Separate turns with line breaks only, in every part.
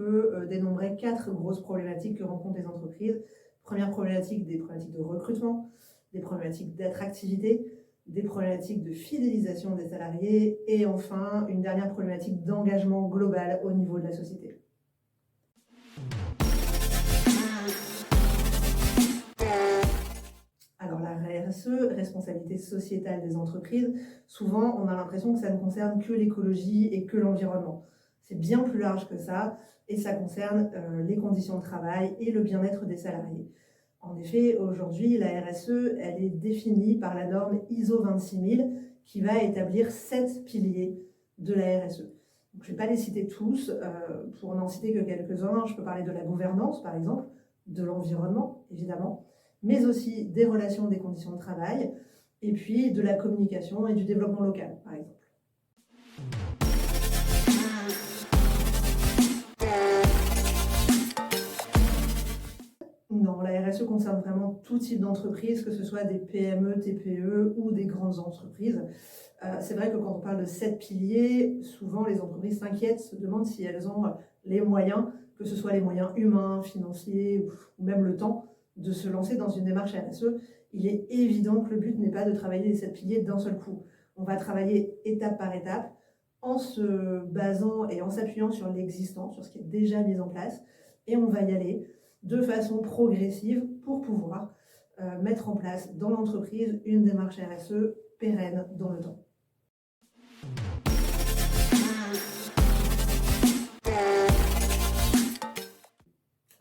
peut dénombrer 4 grosses problématiques que rencontrent les entreprises. Première problématique, des problématiques de recrutement, des problématiques d'attractivité, des problématiques de fidélisation des salariés et enfin une dernière problématique d'engagement global au niveau de la société. Alors la RSE, responsabilité sociétale des entreprises, souvent on a l'impression que ça ne concerne que l'écologie et que l'environnement. C'est bien plus large que ça et ça concerne les conditions de travail et le bien-être des salariés. En effet, aujourd'hui, la RSE, elle est définie par la norme ISO 26000 qui va établir 7 piliers de la RSE. Donc, je ne vais pas les citer tous, pour n'en citer que quelques-uns. Je peux parler de la gouvernance, par exemple, de l'environnement, évidemment, mais aussi des relations, des conditions de travail, et puis de la communication et du développement local, par exemple. Non, la RSE concerne vraiment tout type d'entreprise, que ce soit des PME, TPE ou des grandes entreprises. C'est vrai que quand on parle de 7 piliers, souvent les entreprises s'inquiètent, se demandent si elles ont les moyens, que ce soit les moyens humains, financiers ou même le temps, de se lancer dans une démarche RSE. Il est évident que le but n'est pas de travailler les 7 piliers d'un seul coup. On va travailler étape par étape en se basant et en s'appuyant sur l'existant, sur ce qui est déjà mis en place, et on va y aller de façon progressive pour pouvoir mettre en place dans l'entreprise une démarche RSE pérenne dans le temps.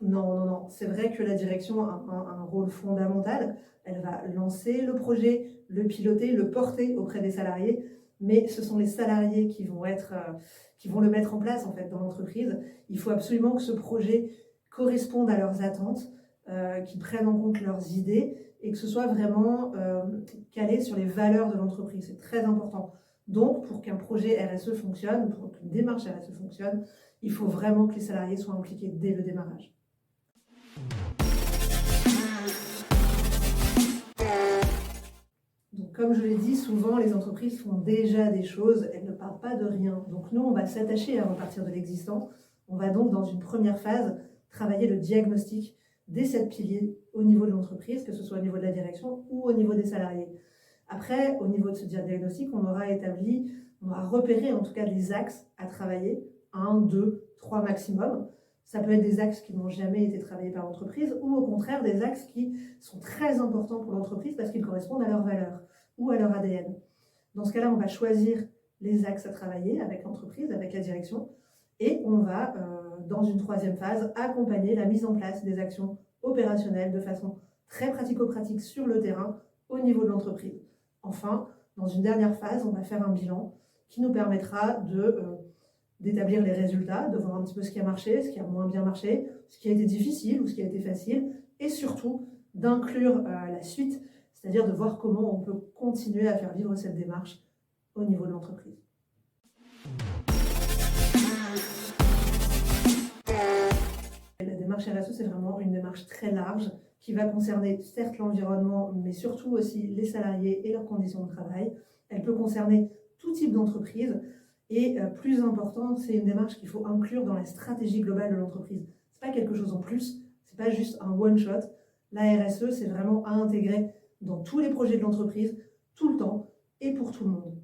Non, c'est vrai que la direction a un rôle fondamental. Elle va lancer le projet, le piloter, le porter auprès des salariés, mais ce sont les salariés qui vont le mettre en place en fait dans l'entreprise. Il faut absolument que ce projet correspondent à leurs attentes, qu'ils prennent en compte leurs idées et que ce soit vraiment calé sur les valeurs de l'entreprise. C'est très important. Donc, pour qu'un projet RSE fonctionne, pour qu'une démarche RSE fonctionne, il faut vraiment que les salariés soient impliqués dès le démarrage. Donc, comme je l'ai dit, souvent les entreprises font déjà des choses, elles ne partent pas de rien. Donc nous, on va s'attacher à repartir de l'existant. On va donc, dans une première phase, travailler le diagnostic des 7 piliers au niveau de l'entreprise, que ce soit au niveau de la direction ou au niveau des salariés. Après, au niveau de ce diagnostic, on aura repéré en tout cas des axes à travailler, 1, 2, 3 maximum. Ça peut être des axes qui n'ont jamais été travaillés par l'entreprise ou au contraire des axes qui sont très importants pour l'entreprise parce qu'ils correspondent à leurs valeurs ou à leur ADN. Dans ce cas-là, on va choisir les axes à travailler avec l'entreprise, avec la direction, et on va, dans une troisième phase, accompagner la mise en place des actions opérationnelles de façon très pratico-pratique sur le terrain au niveau de l'entreprise. Enfin, dans une dernière phase, on va faire un bilan qui nous permettra d'établir les résultats, de voir un petit peu ce qui a marché, ce qui a moins bien marché, ce qui a été difficile ou ce qui a été facile, et surtout d'inclure la suite, c'est-à-dire de voir comment on peut continuer à faire vivre cette démarche au niveau de l'entreprise. La démarche RSE, c'est vraiment une démarche très large qui va concerner certes l'environnement, mais surtout aussi les salariés et leurs conditions de travail. Elle peut concerner tout type d'entreprise et plus important, c'est une démarche qu'il faut inclure dans la stratégie globale de l'entreprise. Ce n'est pas quelque chose en plus, ce n'est pas juste un one-shot. La RSE, c'est vraiment à intégrer dans tous les projets de l'entreprise, tout le temps et pour tout le monde.